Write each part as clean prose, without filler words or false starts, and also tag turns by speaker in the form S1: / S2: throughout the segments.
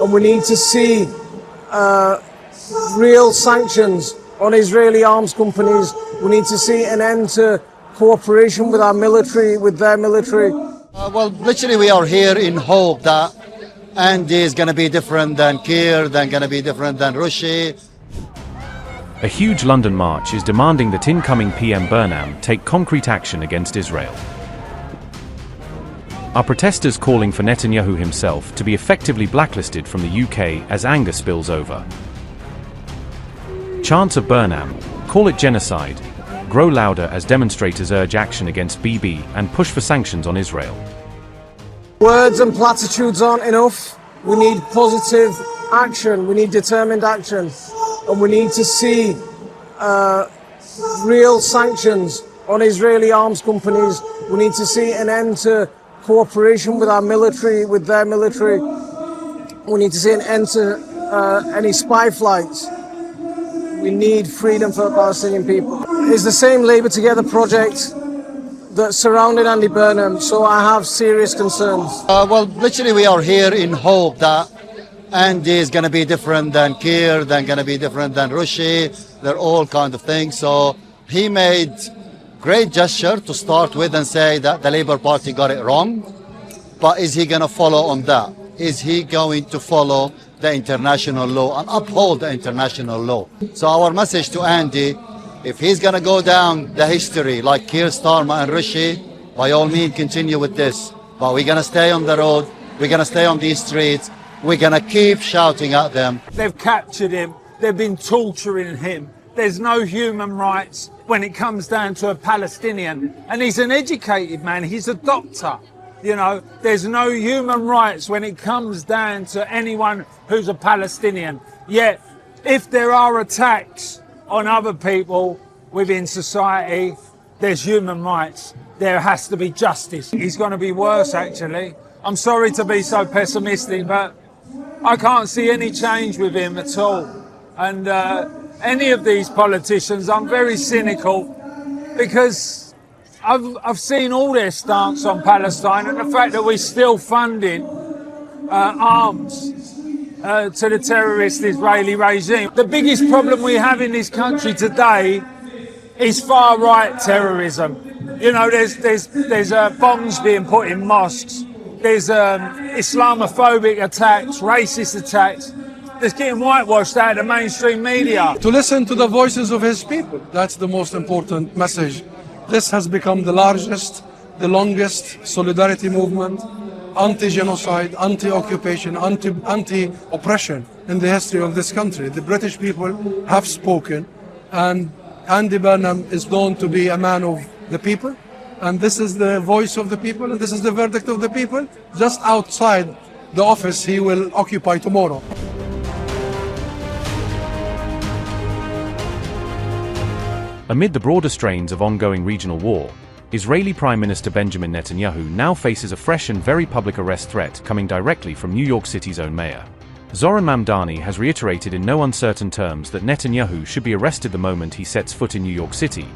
S1: and we need to see real sanctions on Israeli arms companies. We need to see an end to cooperation with our military, with their military.
S2: Well, literally we are here in hope that Andy is going to be different than Keir, then going to be different than Rishi.
S3: A huge London march is demanding that incoming PM Burnham take concrete action against Israel. Are protesters calling for Netanyahu himself to be effectively blacklisted from the UK as anger spills over? Chants of Burnham, call it genocide, grow louder as demonstrators urge action against Bibi and push for sanctions on Israel.
S1: Words and platitudes aren't enough. We need positive action. We need determined action. And we need to see real sanctions on Israeli arms companies. We need to see an end to cooperation with our military, with their military. We need to see an end to any spy flights. We need freedom for the Palestinian people. It's the same Labour Together project that surrounded Andy Burnham, so I have serious concerns.
S2: Well, literally we are here in hope that Andy is going to be different than Keir, then going to be different than Rishi. They're all kind of things. So he made great gesture to start with and say that the Labour Party got it wrong. But is he going to follow on that? Is he going to follow the international law and uphold the international law? So our message to Andy, if he's going to go down the history like Keir Starmer and Rishi, by all means continue with this. But we're going to stay on the road. We're going to stay on these streets. We're going to keep shouting at them.
S4: They've captured him. They've been torturing him. There's no human rights when it comes down to a Palestinian. And he's an educated man. He's a doctor. You know, there's no human rights when it comes down to anyone who's a Palestinian. Yet, if there are attacks on other people within society, there's human rights. There has to be justice. He's going to be worse, actually. I'm sorry to be so pessimistic, but I can't see any change with him at all. And any of these politicians, I'm very cynical because I've seen all their stance on Palestine and the fact that we're still funding arms to the terrorist Israeli regime. The biggest problem we have in this country today is far-right terrorism. You know, there's bombs being put in mosques. There's Islamophobic attacks, racist attacks. That's getting whitewashed out of the mainstream media.
S5: To listen to the voices of his people, that's the most important message. This has become the largest, the longest solidarity movement, anti-genocide, anti-occupation, anti-oppression in the history of this country. The British people have spoken, and Andy Burnham is known to be a man of the people. And this is the voice of the people, and this is the verdict of the people. Just outside the office he will occupy tomorrow.
S3: Amid the broader strains of ongoing regional war, Israeli Prime Minister Benjamin Netanyahu now faces a fresh and very public arrest threat coming directly from New York City's own mayor. Zoran Mamdani has reiterated in no uncertain terms that Netanyahu should be arrested the moment he sets foot in New York City,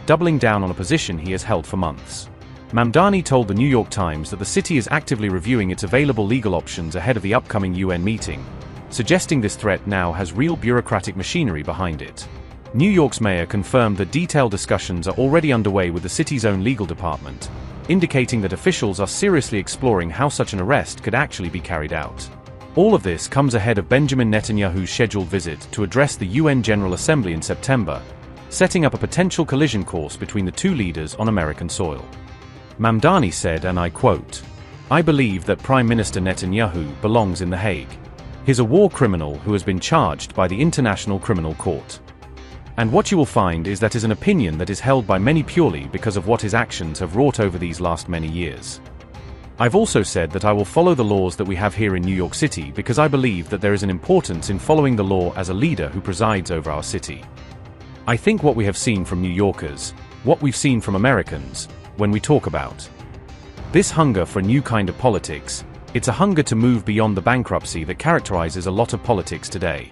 S3: doubling down on a position he has held for months. Mamdani told the New York Times that the city is actively reviewing its available legal options ahead of the upcoming UN meeting, suggesting this threat now has real bureaucratic machinery behind it. New York's mayor confirmed that detailed discussions are already underway with the city's own legal department, indicating that officials are seriously exploring how such an arrest could actually be carried out. All of this comes ahead of Benjamin Netanyahu's scheduled visit to address the UN General Assembly in September, setting up a potential collision course between the two leaders on American soil. Mamdani said, and I quote, "I believe that Prime Minister Netanyahu belongs in The Hague. He's a war criminal who has been charged by the International Criminal Court. And what you will find is that is an opinion that is held by many purely because of what his actions have wrought over these last many years. I've also said that I will follow the laws that we have here in New York City because I believe that there is an importance in following the law as a leader who presides over our city. I think what we have seen from New Yorkers, what we've seen from Americans, when we talk about this hunger for a new kind of politics, it's a hunger to move beyond the bankruptcy that characterizes a lot of politics today.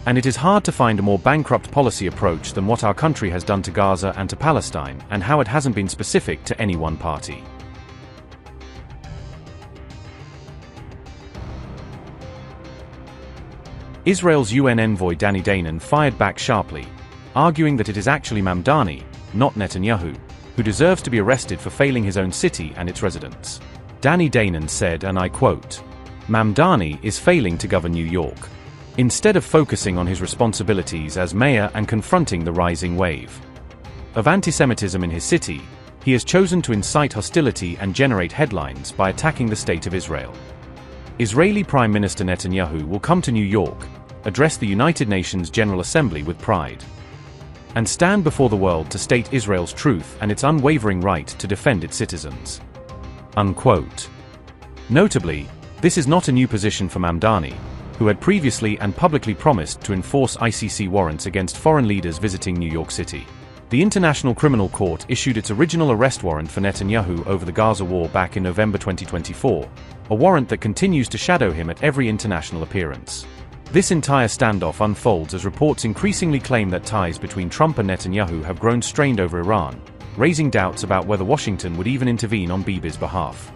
S3: And it is hard to find a more bankrupt policy approach than what our country has done to Gaza and to Palestine, and how it hasn't been specific to any one party. Israel's UN envoy Danny Danon fired back sharply, arguing that it is actually Mamdani, not Netanyahu, who deserves to be arrested for failing his own city and its residents. Danny Danon said, and I quote, "Mamdani is failing to govern New York. Instead of focusing on his responsibilities as mayor and confronting the rising wave of anti-Semitism in his city, he has chosen to incite hostility and generate headlines by attacking the state of Israel." Israeli Prime Minister Netanyahu will come to New York, address the United Nations General Assembly with pride, and stand before the world to state Israel's truth and its unwavering right to defend its citizens. Unquote. Notably, this is not a new position for Mamdani, who had previously and publicly promised to enforce ICC warrants against foreign leaders visiting New York City. The International Criminal Court issued its original arrest warrant for Netanyahu over the Gaza war back in November 2024, a warrant that continues to shadow him at every international appearance. This entire standoff unfolds as reports increasingly claim that ties between Trump and Netanyahu have grown strained over Iran, raising doubts about whether Washington would even intervene on Bibi's behalf.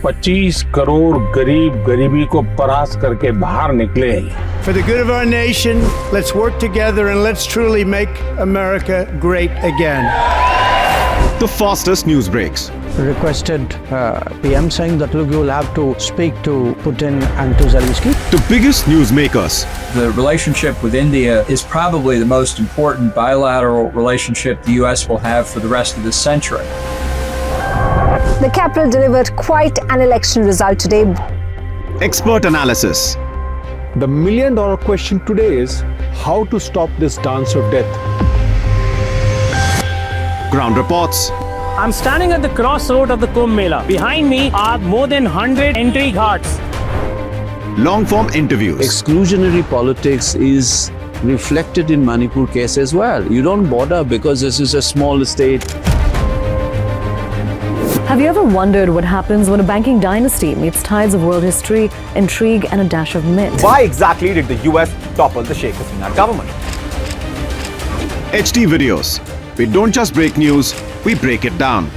S6: $25 crore गरीब गरीबी को परास्त करके बाहर निकले।
S7: For the good of our nation, let's work together and let's truly make America great again.
S8: The fastest news breaks.
S9: Requested PM saying that look, you will have to speak to Putin and to Zelensky.
S8: The biggest news makers.
S10: The relationship with India is probably the most important bilateral relationship the US will have for the rest of this century.
S11: The capital delivered quite an election result today.
S8: Expert analysis.
S6: The million-dollar question today is how to stop this dance of death.
S8: Ground reports.
S12: I'm standing at the crossroad of the Kumbh Mela. Behind me are more than 100 entry ghats.
S8: Long-form interviews.
S13: Exclusionary politics is reflected in Manipur case as well. You don't bother because this is a small state.
S14: Have you ever wondered what happens when a banking dynasty meets tides of world history, intrigue, and a dash of myth?
S15: Why exactly did the US topple the Sheikh Hasina government?
S8: HT videos. We don't just break news, we break it down.